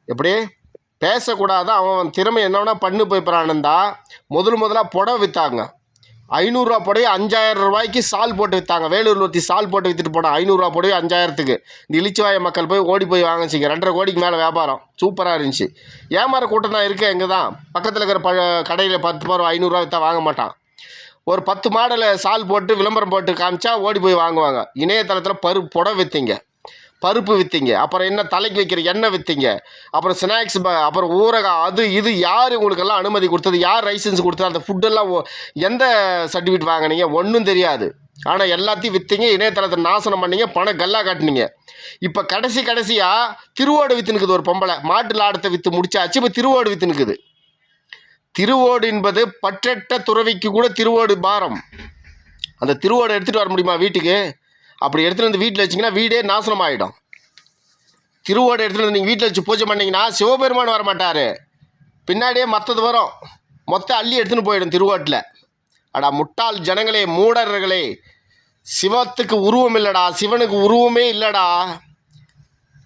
எப்படி பேசக்கூடாது. அவன் திறமை என்னன்னா பண்ணு போய்ப்பறானுந்தா முதலாக புடவை விற்றாங்க. 500 புடவை 5000 ரூபாய்க்கு சால் போட்டு விற்றாங்க. வேலூரில் ஒருத்தி சால் போட்டு விற்றுட்டு போனான். 500 புடவை 5000க்கு. இந்த இளிச்சவாய மக்கள் போய் ஓடி போய் வாங்கிச்சிங்க. 2.5 கோடிக்கு மேலே வியாபாரம். சூப்பராக இருந்துச்சு. ஏமாற கூட்டம் தான் இருக்குது. எங்கே தான் பக்கத்தில் இருக்கிற கடையில் 10 பேர் 500 விற்றா வாங்க மாட்டான். ஒரு 10 மாடலை சால் போட்டு விளம்பரம் போட்டு காமிச்சா ஓடி போய் வாங்குவாங்க. இணையதளத்தில் புடவை விற்றீங்க, பருப்பு விற்றீங்க, அப்புறம் என்ன தலைக்கு வைக்கிற எண்ணெய் விற்றீங்க, அப்புறம் ஸ்நாக்ஸ், அப்புறம் ஊரகம், அது இது யார் உங்களுக்கெல்லாம் அனுமதி கொடுத்தது? யார் லைசன்ஸ் கொடுத்தது? அந்த ஃபுட்டெல்லாம் எந்த சர்டிஃபிகேட் வாங்கினீங்க? ஒன்றும் தெரியாது. ஆனால் எல்லாத்தையும் விற்றீங்க, இணையதளத்தை நாசனம் பண்ணீங்க, பணம் கல்லா காட்டினீங்க. இப்போ கடைசியாக திருவோடு விற்றுனுக்குது ஒரு பொம்பளை. மாட்டு லாடத்தை விற்று முடிச்சாச்சு. இப்போ திருவோடு விற்றுனுக்குது. திருவோடு என்பது பற்றற்ற துறவிக்கு கூட திருவோடு பாரம். அந்த திருவோடு எடுத்துகிட்டு வர முடியுமா வீட்டுக்கு? அப்படி எடுத்துகிட்டு வந்து வீட்டில் வச்சிங்கன்னா வீடே நாசனம் ஆகிடும். திருவோடு எடுத்துகிட்டு வந்து நீங்கள் வீட்டில் வச்சு பூஜை பண்ணிங்கன்னா சிவபெருமான் வரமாட்டார். பின்னாடியே மற்றது வரும். மொத்தம் அள்ளி எடுத்துன்னு போயிடும் திருவோட்டில். அடா முட்டாள் ஜனங்களே, மூடர்களே, சிவத்துக்கு உருவம் இல்லைடா, சிவனுக்கு உருவமே இல்லைடா.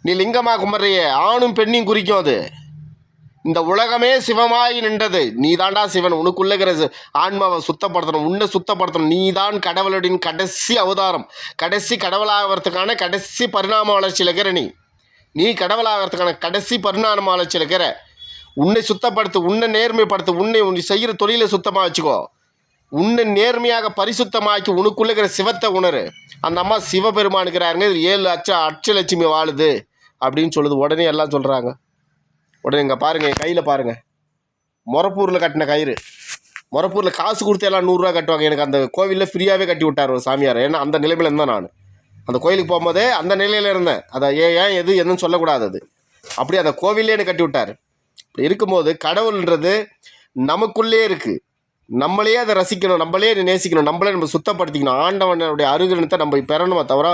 நீ லிங்கமாக கும்பிட்றியே, ஆணும் பெண்ணையும் குறிக்கும் அது. இந்த உலகமே சிவமாகி நின்றது. நீ தாண்டா சிவன். உனக்குள்ள இருக்கிற ஆன்மாவை சுத்தப்படுத்தணும், உன்னை சுத்தப்படுத்தணும். நீ தான் கடவுளுடைய கடைசி அவதாரம். கடைசி கடவுளாகிறதுக்கான கடைசி பரிணாம வளர்ச்சியில் இருக்கிற நீ கடவுளாகிறதுக்கான கடைசி பரிணாம வளர்ச்சியில் இருக்கிற. உன்னை சுத்தப்படுத்து, உன்னை நேர்மைப்படுத்து, உன்னை செய்கிற தொழிலை சுத்தமாக வச்சுக்கோ. உன்னை நேர்மையாக பரிசுத்தமாக்கி உனக்குள்ள இருக்கிற சிவத்தை உணரு. அந்த அம்மா சிவபெருமானுக்கிறாருங்க. இது 7 அட்சலட்சுமி வாழுது அப்படின்னு சொல்லுது. உடனே எல்லாம் சொல்கிறாங்க. உடனே இங்கே பாருங்கள், என் கையில் பாருங்கள், மொரப்பூரில் கட்டின கயிறு. மொரப்பூரில் காசு கொடுத்து எல்லாம் 100 ரூபா கட்டுவாங்க. எனக்கு அந்த கோவிலில் ஃப்ரீயாகவே கட்டி விட்டார் ஒரு சாமியார். ஏன்னா அந்த நிலைமையில் இருந்தேன் நான். அந்த கோயிலுக்கு போகும்போதே அந்த நிலையில் இருந்தேன். அதை ஏன் எதுன்னு சொல்லக்கூடாது. அது அப்படியே அந்த கோவிலே எனக்கு கட்டி விட்டார். இப்படி இருக்கும்போது கடவுள்ன்றது நமக்குள்ளே இருக்குது. நம்மளே அதை ரசிக்கணும், நம்மளே நேசிக்கணும், நம்மளே நம்ம சுத்தப்படுத்திக்கணும். ஆண்டவனுடைய அருகிரணத்தை நம்ம பெறணுமே தவிர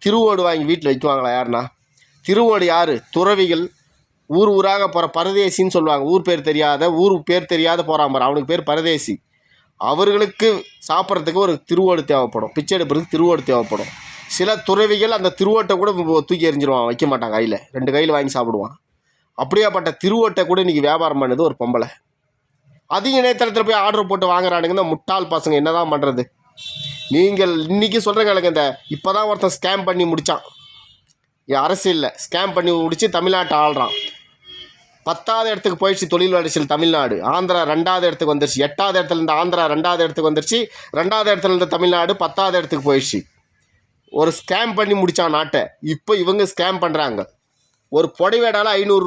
திருவோடு வாங்கி வீட்டில் வைக்குவாங்களா யாருன்னா? திருவோடு யார்? துறவிகள், ஊராக போகிற பரதேசின்னு சொல்லுவாங்க. ஊர் பேர் தெரியாத போகிறான் பாரு, அவனுக்கு பேர் பரதேசி. அவர்களுக்கு சாப்பிட்றதுக்கு ஒரு திருவோடு தேவைப்படும். பிச்சை எடுப்பதுக்கு திருவோடு தேவைப்படும். சில துறவிகள் அந்த திருவோட்டை கூட தூக்கி எறிஞ்சிருவான், வைக்க மாட்டான் கையில். 2 கையில் வாங்கி சாப்பிடுவான். அப்படியாப்பட்ட திருவோட்டை கூட இன்றைக்கி வியாபாரம் பண்ணுது ஒரு பொம்பளை. அதிக இணையதளத்தில் போய் ஆர்டர் போட்டு வாங்குறானுங்க இந்த முட்டாள் பசங்க. என்ன தான் பண்ணுறது? நீங்கள் இன்றைக்கி சொல்கிறீங்களுக்கு இந்த இப்போ தான் ஒருத்தன் ஸ்கேம் பண்ணி முடித்தான். அரசியலில் ஸ்கேம் பண்ணி முடித்து தமிழ்நாட்டை ஆள்றான். 10வது இடத்துக்கு போயிடுச்சு தொழில் வளர்ச்சியில் தமிழ்நாடு. ஆந்திரா 2வது இடத்துக்கு வந்துருச்சு. 8வது இடத்துலேருந்து ஆந்திரா 2வது இடத்துக்கு வந்துருச்சு. 2வது இடத்துலேருந்து தமிழ்நாடு 10வது இடத்துக்கு போயிடுச்சு. ஒரு ஸ்கேம் பண்ணி முடித்தான் நாட்டை. இப்போ இவங்க ஸ்கேம் பண்ணுறாங்க. ஒரு புடவைடால 500